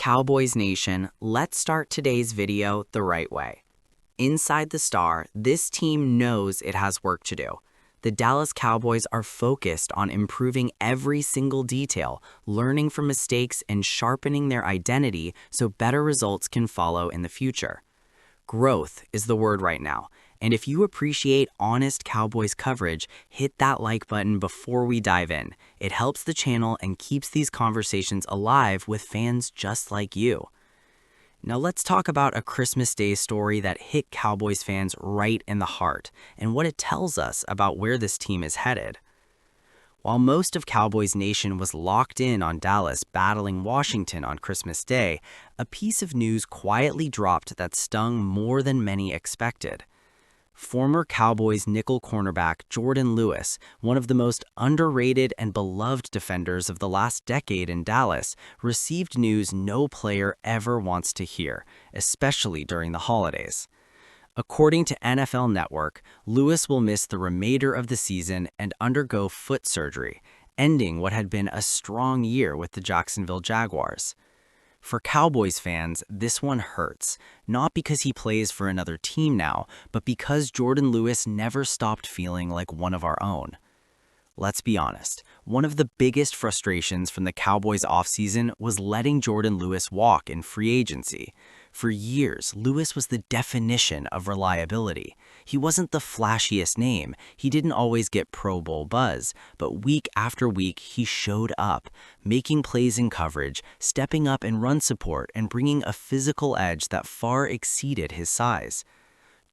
Cowboys Nation, let's start today's video the right way. Inside the star, this team knows it has work to do. The Dallas Cowboys are focused on improving every single detail, learning from mistakes, and sharpening their identity so better results can follow in the future. Growth is the word right now, and if you appreciate honest Cowboys coverage, hit that like button before we dive in. It helps the channel and keeps these conversations alive with fans just like you. Now let's talk about a Christmas Day story that hit Cowboys fans right in the heart and what it tells us about where this team is headed. While most of Cowboys Nation was locked in on Dallas battling Washington on Christmas Day, a piece of news quietly dropped that stung more than many expected. Former Cowboys nickel cornerback Jordan Lewis, one of the most underrated and beloved defenders of the last decade in Dallas, received news no player ever wants to hear, especially during the holidays. According to NFL Network, Lewis will miss the remainder of the season and undergo foot surgery, ending what had been a strong year with the Jacksonville Jaguars. For Cowboys fans, this one hurts, not because he plays for another team now, but because Jordan Lewis never stopped feeling like one of our own. Let's be honest, one of the biggest frustrations from the Cowboys offseason was letting Jordan Lewis walk in free agency. For years, Lewis was the definition of reliability. He wasn't the flashiest name, he didn't always get Pro Bowl buzz, but week after week he showed up, making plays in coverage, stepping up in run support, and bringing a physical edge that far exceeded his size.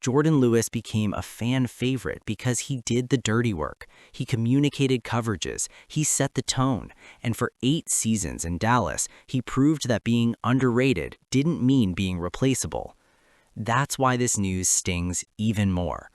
Jordan Lewis became a fan favorite because he did the dirty work. He communicated coverages, he set the tone, and for 8 seasons in Dallas, he proved that being underrated didn't mean being replaceable. That's why this news stings even more.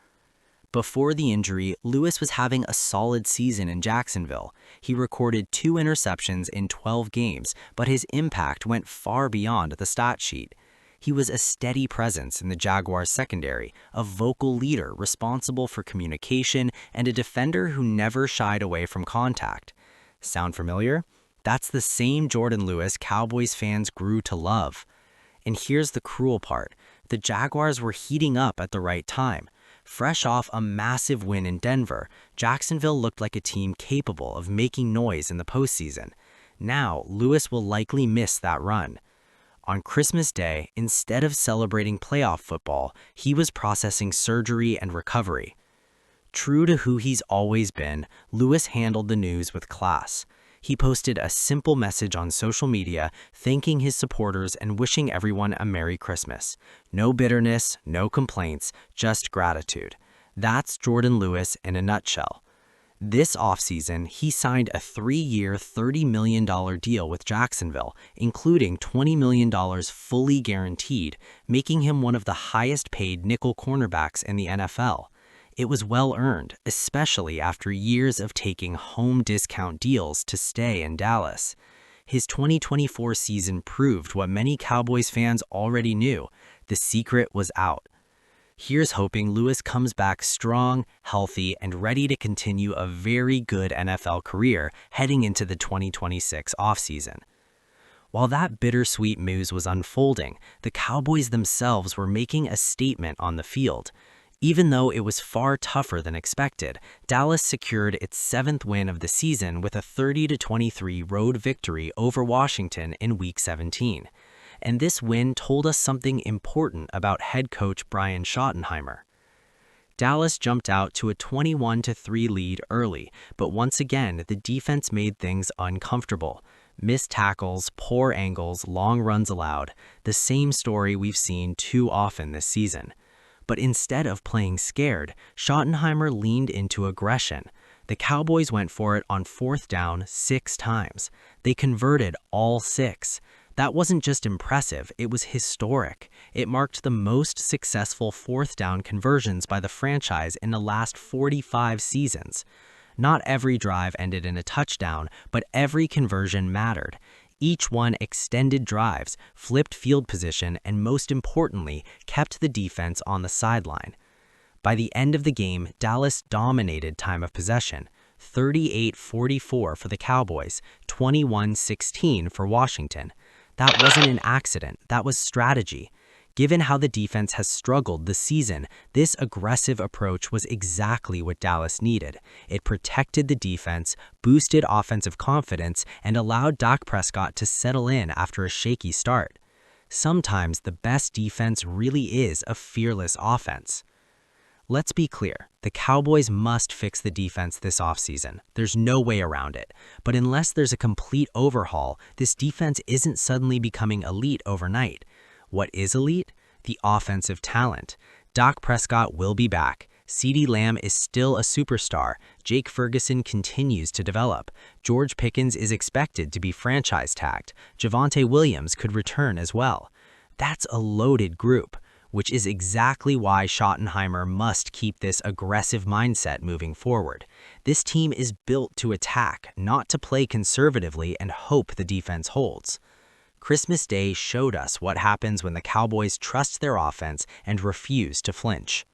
Before the injury, Lewis was having a solid season in Jacksonville. He recorded 2 interceptions in 12 games, but his impact went far beyond the stat sheet. He was a steady presence in the Jaguars' secondary, a vocal leader responsible for communication, and a defender who never shied away from contact. Sound familiar? That's the same Jordan Lewis Cowboys fans grew to love. And here's the cruel part. The Jaguars were heating up at the right time. Fresh off a massive win in Denver, Jacksonville looked like a team capable of making noise in the postseason. Now, Lewis will likely miss that run. On Christmas Day, instead of celebrating playoff football, he was processing surgery and recovery. True to who he's always been, Lewis handled the news with class. He posted a simple message on social media thanking his supporters and wishing everyone a Merry Christmas. No bitterness, no complaints, just gratitude. That's Jordan Lewis in a nutshell. This offseason, he signed a 3-year, $30 million deal with Jacksonville, including $20 million fully guaranteed, making him one of the highest-paid nickel cornerbacks in the NFL. It was well-earned, especially after years of taking home discount deals to stay in Dallas. His 2024 season proved what many Cowboys fans already knew: the secret was out. Here's hoping Lewis comes back strong, healthy, and ready to continue a very good NFL career heading into the 2026 offseason. While that bittersweet news was unfolding, the Cowboys themselves were making a statement on the field. Even though it was far tougher than expected, Dallas secured its 7th win of the season with a 30-23 road victory over Washington in Week 17. And this win told us something important about head coach Brian Schottenheimer. Dallas jumped out to a 21-3 lead early, but once again, the defense made things uncomfortable. Missed tackles, poor angles, long runs allowed, the same story we've seen too often this season. But instead of playing scared, Schottenheimer leaned into aggression. The Cowboys went for it on 4th down 6 times. They converted all 6. That wasn't just impressive, it was historic. It marked the most successful 4th down conversions by the franchise in the last 45 seasons. Not every drive ended in a touchdown, but every conversion mattered. Each one extended drives, flipped field position, and most importantly, kept the defense on the sideline. By the end of the game, Dallas dominated time of possession. 38-44 for the Cowboys, 21-16 for Washington. That wasn't an accident, that was strategy. Given how the defense has struggled this season, this aggressive approach was exactly what Dallas needed. It protected the defense, boosted offensive confidence, and allowed Dak Prescott to settle in after a shaky start. Sometimes the best defense really is a fearless offense. Let's be clear, the Cowboys must fix the defense this offseason. There's no way around it. But unless there's a complete overhaul, this defense isn't suddenly becoming elite overnight. What is elite? The offensive talent. Dak Prescott will be back. CeeDee Lamb is still a superstar. Jake Ferguson continues to develop. George Pickens is expected to be franchise tagged. Javonte Williams could return as well. That's a loaded group, which is exactly why Schottenheimer must keep this aggressive mindset moving forward. This team is built to attack, not to play conservatively and hope the defense holds. Christmas Day showed us what happens when the Cowboys trust their offense and refuse to flinch.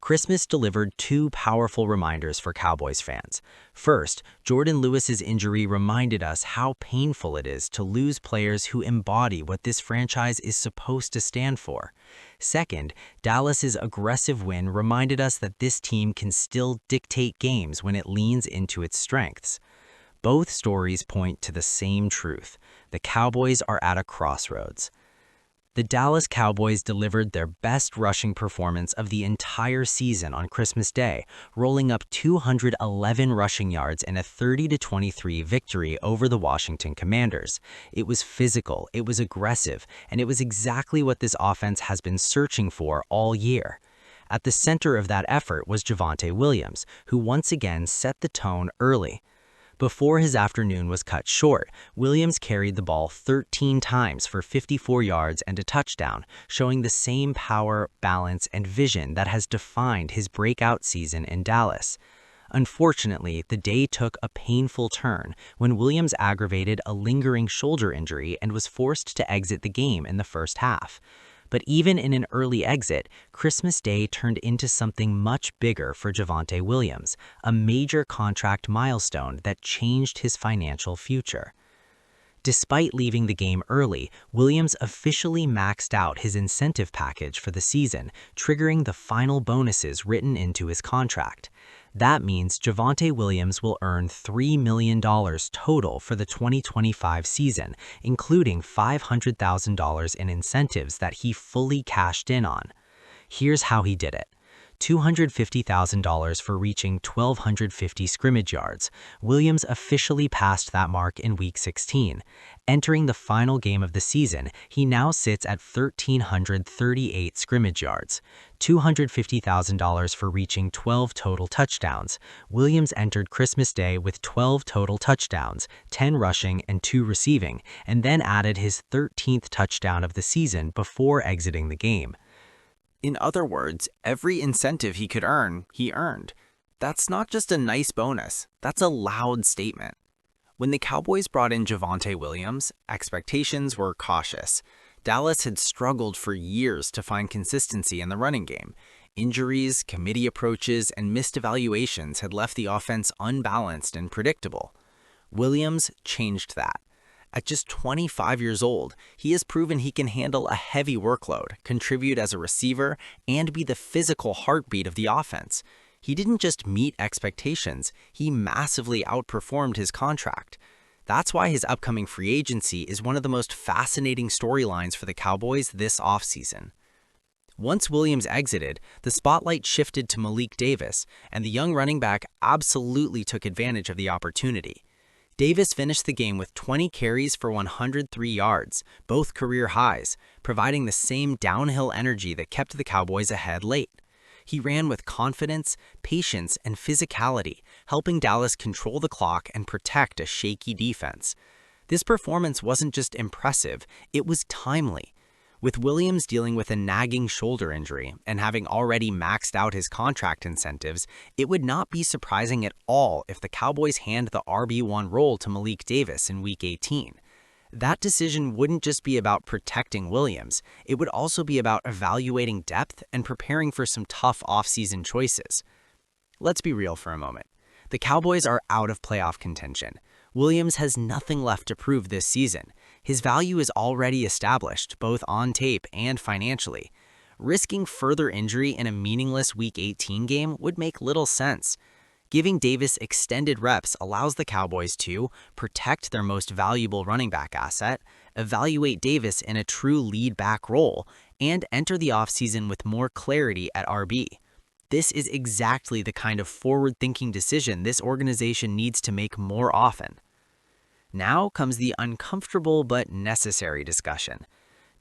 Christmas delivered two powerful reminders for Cowboys fans. First, Jordan Lewis's injury reminded us how painful it is to lose players who embody what this franchise is supposed to stand for. Second, Dallas's aggressive win reminded us that this team can still dictate games when it leans into its strengths. Both stories point to the same truth. The Cowboys are at a crossroads. The Dallas Cowboys delivered their best rushing performance of the entire season on Christmas Day, rolling up 211 rushing yards in a 30-23 victory over the Washington Commanders. It was physical, it was aggressive, and it was exactly what this offense has been searching for all year. At the center of that effort was Javonte Williams, who once again set the tone early. Before his afternoon was cut short, Williams carried the ball 13 times for 54 yards and a touchdown, showing the same power, balance, and vision that has defined his breakout season in Dallas. Unfortunately, the day took a painful turn when Williams aggravated a lingering shoulder injury and was forced to exit the game in the first half. But even in an early exit, Christmas Day turned into something much bigger for Javonte Williams, a major contract milestone that changed his financial future. Despite leaving the game early, Williams officially maxed out his incentive package for the season, triggering the final bonuses written into his contract. That means Javonte Williams will earn $3 million total for the 2025 season, including $500,000 in incentives that he fully cashed in on. Here's how he did it. $250,000 for reaching 1,250 scrimmage yards. Williams officially passed that mark in Week 16. Entering the final game of the season, he now sits at 1,338 scrimmage yards. $250,000 for reaching 12 total touchdowns. Williams entered Christmas Day with 12 total touchdowns, 10 rushing and 2 receiving, and then added his 13th touchdown of the season before exiting the game. In other words, every incentive he could earn, he earned. That's not just a nice bonus, that's a loud statement. When the Cowboys brought in Javonte Williams, expectations were cautious. Dallas had struggled for years to find consistency in the running game. Injuries, committee approaches, and missed evaluations had left the offense unbalanced and predictable. Williams changed that. At just 25 years old, he has proven he can handle a heavy workload, contribute as a receiver, and be the physical heartbeat of the offense. He didn't just meet expectations, he massively outperformed his contract. That's why his upcoming free agency is one of the most fascinating storylines for the Cowboys this offseason. Once Williams exited, the spotlight shifted to Malik Davis, and the young running back absolutely took advantage of the opportunity. Davis finished the game with 20 carries for 103 yards, both career highs, providing the same downhill energy that kept the Cowboys ahead late. He ran with confidence, patience, and physicality, helping Dallas control the clock and protect a shaky defense. This performance wasn't just impressive, it was timely. With Williams dealing with a nagging shoulder injury and having already maxed out his contract incentives, it would not be surprising at all if the Cowboys hand the RB1 role to Malik Davis in Week 18. That decision wouldn't just be about protecting Williams, it would also be about evaluating depth and preparing for some tough offseason choices. Let's be real for a moment. The Cowboys are out of playoff contention. Williams has nothing left to prove this season. His value is already established, both on tape and financially. Risking further injury in a meaningless Week 18 game would make little sense. Giving Davis extended reps allows the Cowboys to protect their most valuable running back asset, evaluate Davis in a true lead back role, and enter the offseason with more clarity at RB. This is exactly the kind of forward-thinking decision this organization needs to make more often. Now comes the uncomfortable but necessary discussion.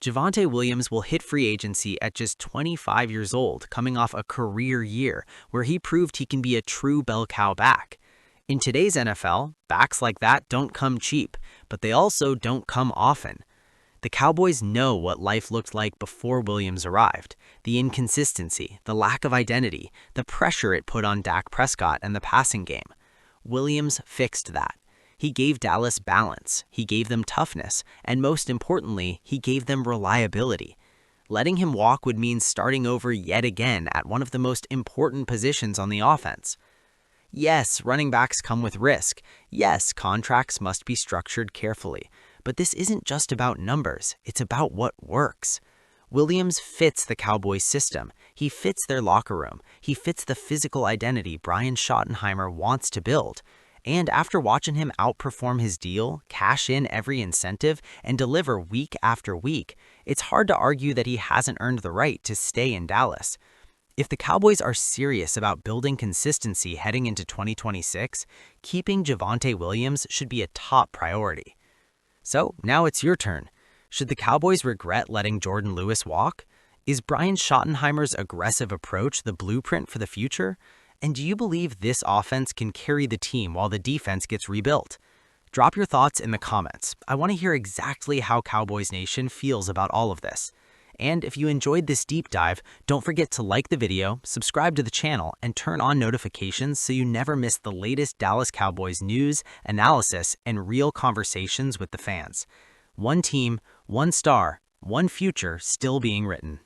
Javonte Williams will hit free agency at just 25 years old, coming off a career year where he proved he can be a true bell cow back. In today's NFL, backs like that don't come cheap, but they also don't come often. The Cowboys know what life looked like before Williams arrived. The inconsistency, the lack of identity, the pressure it put on Dak Prescott and the passing game. Williams fixed that. He gave Dallas balance, he gave them toughness, and most importantly, he gave them reliability. Letting him walk would mean starting over yet again at one of the most important positions on the offense. Yes, running backs come with risk. Yes, contracts must be structured carefully. But this isn't just about numbers, it's about what works. Williams fits the Cowboys system. He fits their locker room. He fits the physical identity Brian Schottenheimer wants to build. And after watching him outperform his deal, cash in every incentive, and deliver week after week, it's hard to argue that he hasn't earned the right to stay in Dallas. If the Cowboys are serious about building consistency heading into 2026, keeping Javonte Williams should be a top priority. So now it's your turn. Should the Cowboys regret letting Jordan Lewis walk? Is Brian Schottenheimer's aggressive approach the blueprint for the future? And do you believe this offense can carry the team while the defense gets rebuilt? Drop your thoughts in the comments. I want to hear exactly how Cowboys Nation feels about all of this. And if you enjoyed this deep dive, don't forget to like the video, subscribe to the channel, and turn on notifications so you never miss the latest Dallas Cowboys news, analysis, and real conversations with the fans. One team, one star, one future still being written.